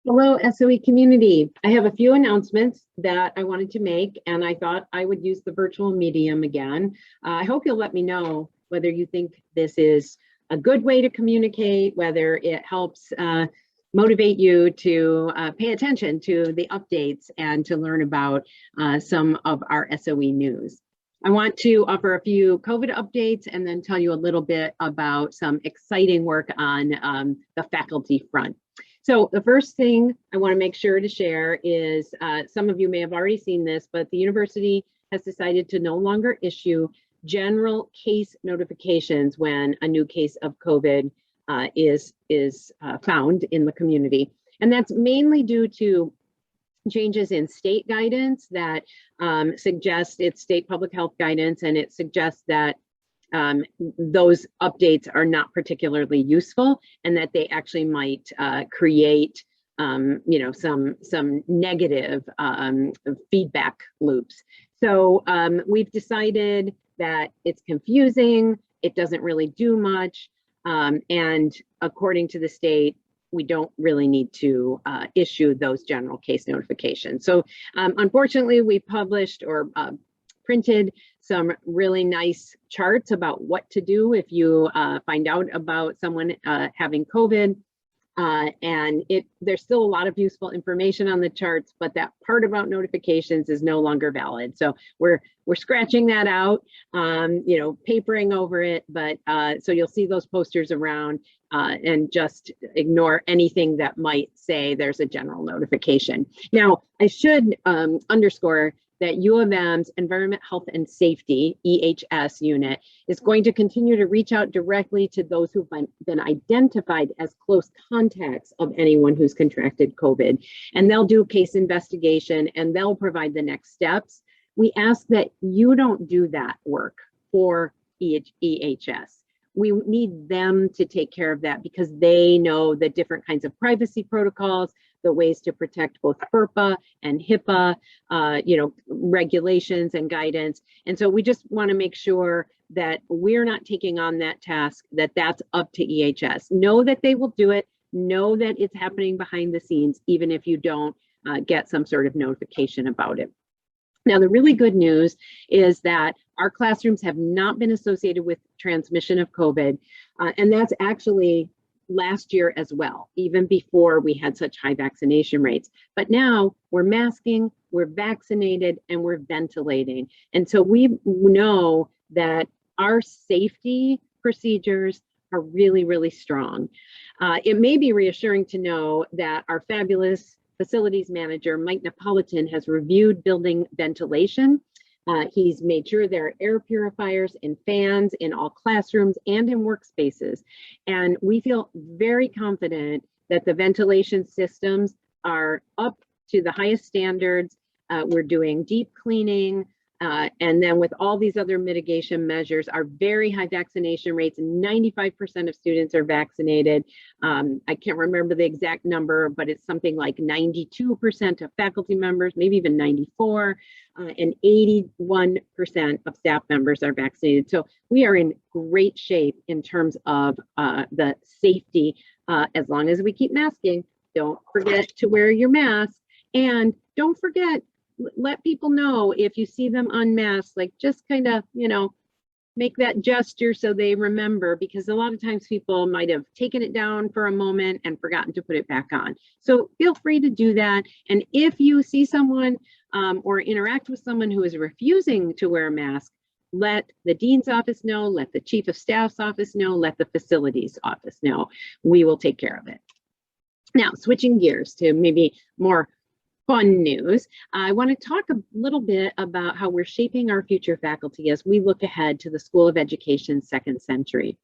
Hello, SOE community. I have a few announcements that I wanted to make, and I thought I would use the virtual medium again. I hope you'll let me know whether you think this is a good way to communicate, whether it helps motivate you to pay attention to the updates and to learn about some of our SOE news. I want to offer a few COVID updates and then tell you a little bit about some exciting work on the faculty front. So the first thing I want to make sure to share is some of you may have already seen this, but the university has decided to no longer issue general case notifications when a new case of COVID is found in the community. And that's mainly due to changes in state guidance that suggest it's state public health guidance, and it suggests that those updates are not particularly useful, and that they actually might create, some negative feedback loops. So we've decided that it's confusing, it doesn't really do much, and according to the state, we don't really need to issue those general case notifications. So unfortunately, we published or printed some really nice charts about what to do if you find out about someone having COVID. And there's still a lot of useful information on the charts, but that part about notifications is no longer valid. So we're scratching that out, papering over it, but so you'll see those posters around and just ignore anything that might say there's a general notification. Now, I should underscore that U of M's Environment, Health, and Safety, EHS unit, is going to continue to reach out directly to those who've been identified as close contacts of anyone who's contracted COVID. And they'll do case investigation and they'll provide the next steps. We ask that you don't do that work for EHS. We need them to take care of that because they know the different kinds of privacy protocols, the ways to protect both FERPA and HIPAA, regulations and guidance. And so we just want to make sure that we're not taking on that task, that's up to EHS. Know that they will do it. Know that it's happening behind the scenes, even if you don't get some sort of notification about it. Now, the really good news is that our classrooms have not been associated with transmission of COVID, and that's actually last year as well, even before we had such high vaccination rates. But now we're masking, we're vaccinated, and we're ventilating. And so we know that our safety procedures are really, really strong. It may be reassuring to know that our fabulous facilities manager, Mike Napolitan, has reviewed building ventilation. He's made sure there are air purifiers and fans in all classrooms and in workspaces. And we feel very confident that the ventilation systems are up to the highest standards. We're doing deep cleaning. And then with all these other mitigation measures, our very high vaccination rates, 95% of students are vaccinated. I can't remember the exact number, but it's something like 92% of faculty members, maybe even 94, and 81% of staff members are vaccinated. So we are in great shape in terms of the safety, as long as we keep masking. Don't forget to wear your mask, and don't forget, let people know if you see them unmasked, like just kind of, make that gesture so they remember, because a lot of times people might have taken it down for a moment and forgotten to put it back on. So feel free to do that. And if you see someone or interact with someone who is refusing to wear a mask, let the dean's office know, let the chief of staff's office know, let the facilities office know. We will take care of it. Now, switching gears to maybe more fun news, I want to talk a little bit about how we're shaping our future faculty as we look ahead to the School of Education's second century.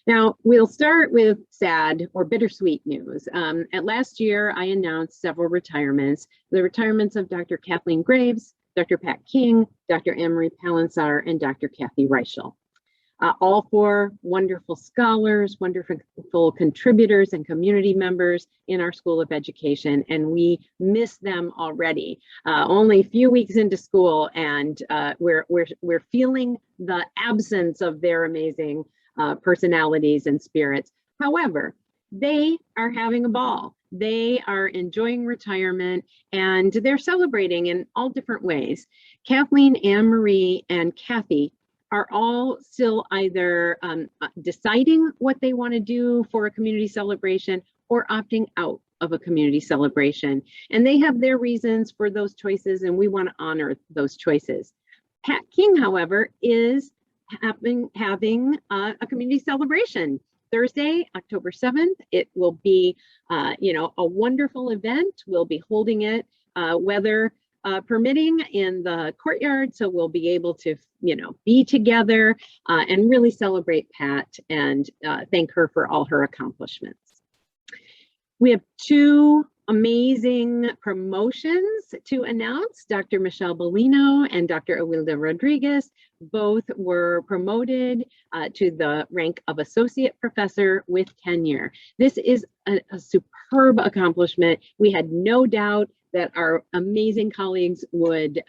Now, we'll start with sad or bittersweet news. At last year, I announced several retirements, the retirements of Dr. Kathleen Graves, Dr. Pat King, Dr. Anne-Marie Palinsar, and Dr. Kathy Reichel. All four wonderful scholars, wonderful contributors and community members in our School of Education, and we miss them already. Only a few weeks into school, and we're feeling the absence of their amazing personalities and spirits. However, they are having a ball. They are enjoying retirement and they're celebrating in all different ways. Kathleen, Anne Marie, and Kathy are all still either deciding what they want to do for a community celebration or opting out of a community celebration. And they have their reasons for those choices, and we want to honor those choices. Pat King, however, is having a community celebration Thursday, October 7th. It will be, a wonderful event. We'll be holding it, weather permitting, in the courtyard, so we'll be able to, be together and really celebrate Pat and thank her for all her accomplishments. We have two amazing promotions to announce. Dr. Michelle Bellino and Dr. Awilda Rodriguez both were promoted to the rank of associate professor with tenure. This is a superb accomplishment. We had no doubt that our amazing colleagues would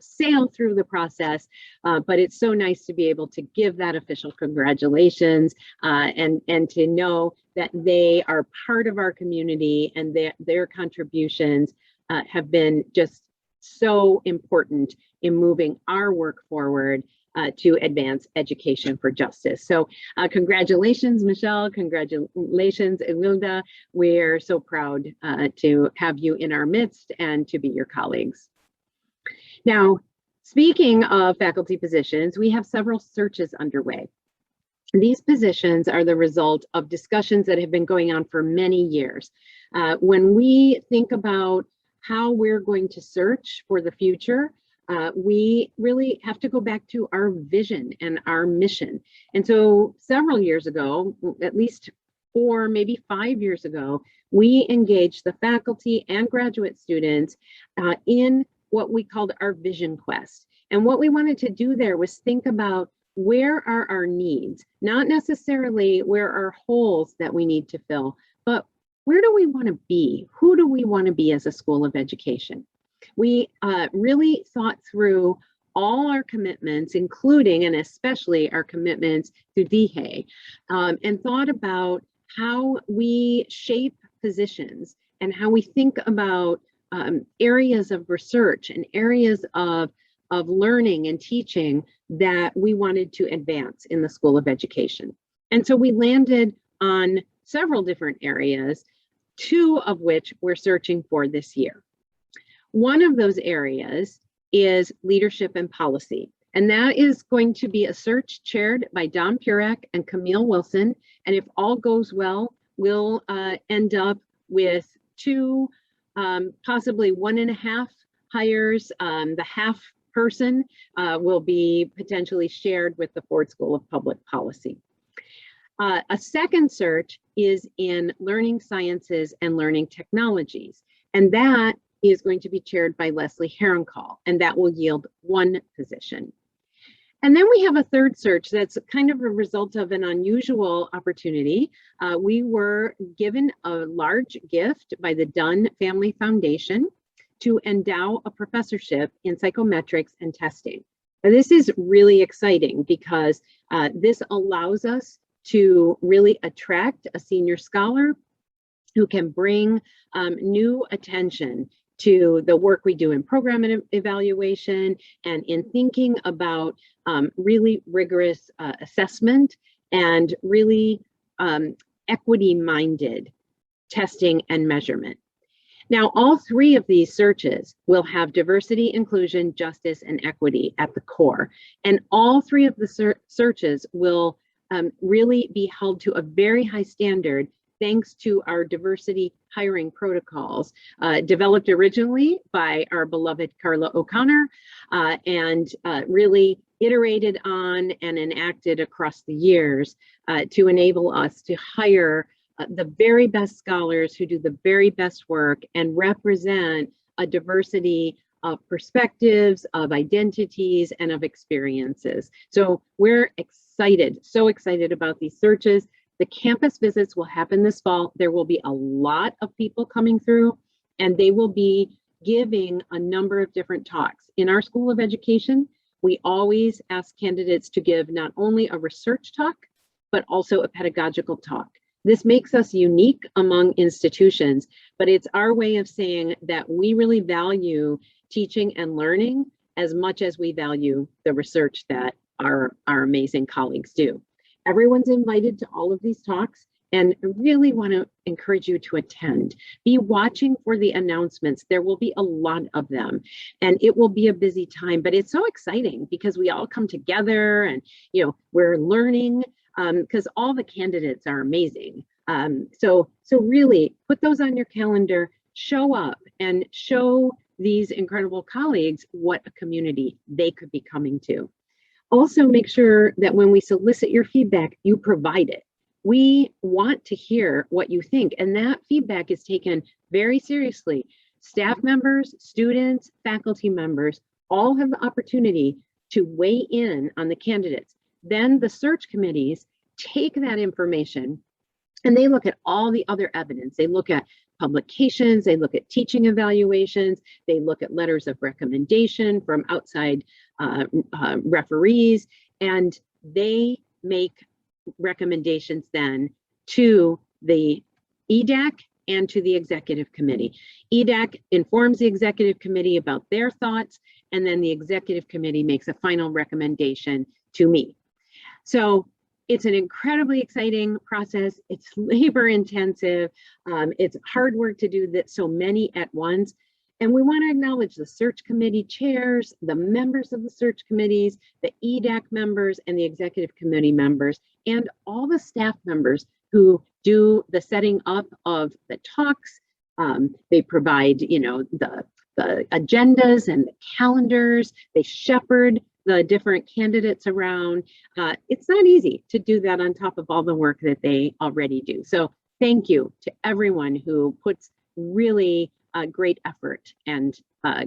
sail through the process, but it's so nice to be able to give that official congratulations and to know that they are part of our community, and their contributions have been just so important in moving our work forward to advance education for justice. So congratulations, Michelle. Congratulations, Awilda. We're so proud to have you in our midst and to be your colleagues. Now, speaking of faculty positions, we have several searches underway. These positions are the result of discussions that have been going on for many years. When we think about how we're going to search for the future, we really have to go back to our vision and our mission. And so several years ago, at least 4, maybe 5 years ago, we engaged the faculty and graduate students in what we called our vision quest. And what we wanted to do there was think about, where are our needs? Not necessarily where are holes that we need to fill, but where do we want to be? Who do we want to be as a school of education? We really thought through all our commitments, including and especially our commitments to DHEA, and thought about how we shape positions and how we think about areas of research and areas of learning and teaching that we wanted to advance in the School of Education. And so we landed on several different areas, 2 of which we're searching for this year. One of those areas is leadership and policy, and that is going to be a search chaired by Don Purak and Camille Wilson. And if all goes well, we'll end up with 2, possibly 1.5 hires. The half person will be potentially shared with the Ford School of Public Policy. A second search is in learning sciences and learning technologies, and that is going to be chaired by Leslie Herrenkahl, and that will yield 1 position. And then we have a third search that's kind of a result of an unusual opportunity. We were given a large gift by the Dunn Family Foundation to endow a professorship in psychometrics and testing. Now, this is really exciting because this allows us to really attract a senior scholar who can bring new attention to the work we do in program evaluation and in thinking about really rigorous assessment and really equity-minded testing and measurement. Now, all 3 of these searches will have diversity, inclusion, justice, and equity at the core. And all 3 of the searches will really be held to a very high standard, thanks to our diversity hiring protocols, developed originally by our beloved Carla O'Connor, and really iterated on and enacted across the years to enable us to hire the very best scholars who do the very best work and represent a diversity of perspectives, of identities, and of experiences. So we're excited, so excited about these searches. The campus visits will happen this fall. There will be a lot of people coming through, and they will be giving a number of different talks. In our School of Education, we always ask candidates to give not only a research talk, but also a pedagogical talk. This makes us unique among institutions, but it's our way of saying that we really value teaching and learning as much as we value the research that our amazing colleagues do. Everyone's invited to all of these talks, and I really want to encourage you to attend. Be watching for the announcements. There will be a lot of them, and it will be a busy time, but it's so exciting because we all come together and, you know, we're learning because all the candidates are amazing. So really put those on your calendar, show up and show these incredible colleagues what a community they could be coming to. Also, make sure that when we solicit your feedback, you provide it. We want to hear what you think, and that feedback is taken very seriously. Staff members, students, faculty members all have the opportunity to weigh in on the candidates. Then the search committees take that information and they look at all the other evidence. They look at publications, they look at teaching evaluations, they look at letters of recommendation from outside referees, and they make recommendations then to the EDAC and to the executive committee. EDAC informs the executive committee about their thoughts, and then the executive committee makes a final recommendation to me. So it's an incredibly exciting process. It's labor intensive. It's hard work to do that, so many at once. And we want to acknowledge the search committee chairs, the members of the search committees, the EDAC members and the executive committee members, and all the staff members who do the setting up of the talks. They provide, you know, the agendas and the calendars. They shepherd the different candidates around. It's not easy to do that on top of all the work that they already do. So thank you to everyone who puts really great effort and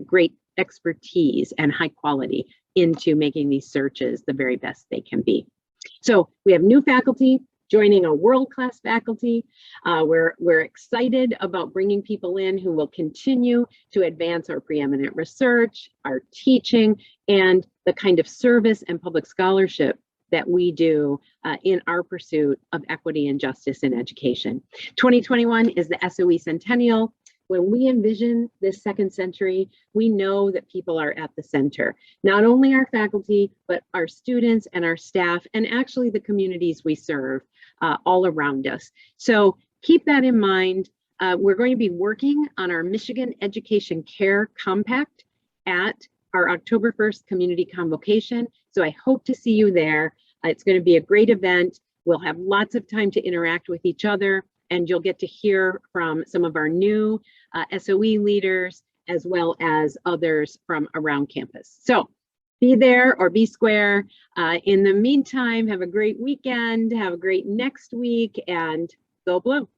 great expertise and high quality into making these searches the very best they can be. So we have new faculty joining a world-class faculty. We're excited about bringing people in who will continue to advance our preeminent research, our teaching, and the kind of service and public scholarship that we do in our pursuit of equity and justice in education. 2021 is the SOE Centennial. When we envision this second century, we know that people are at the center, not only our faculty, but our students and our staff, and actually the communities we serve all around us. So keep that in mind. We're going to be working on our Michigan Education Care Compact at our October 1st community convocation. So I hope to see you there. It's going to be a great event. We'll have lots of time to interact with each other, and you'll get to hear from some of our new SOE leaders, as well as others from around campus. So be there or be square. In the meantime, have a great weekend, have a great next week, and go Blue.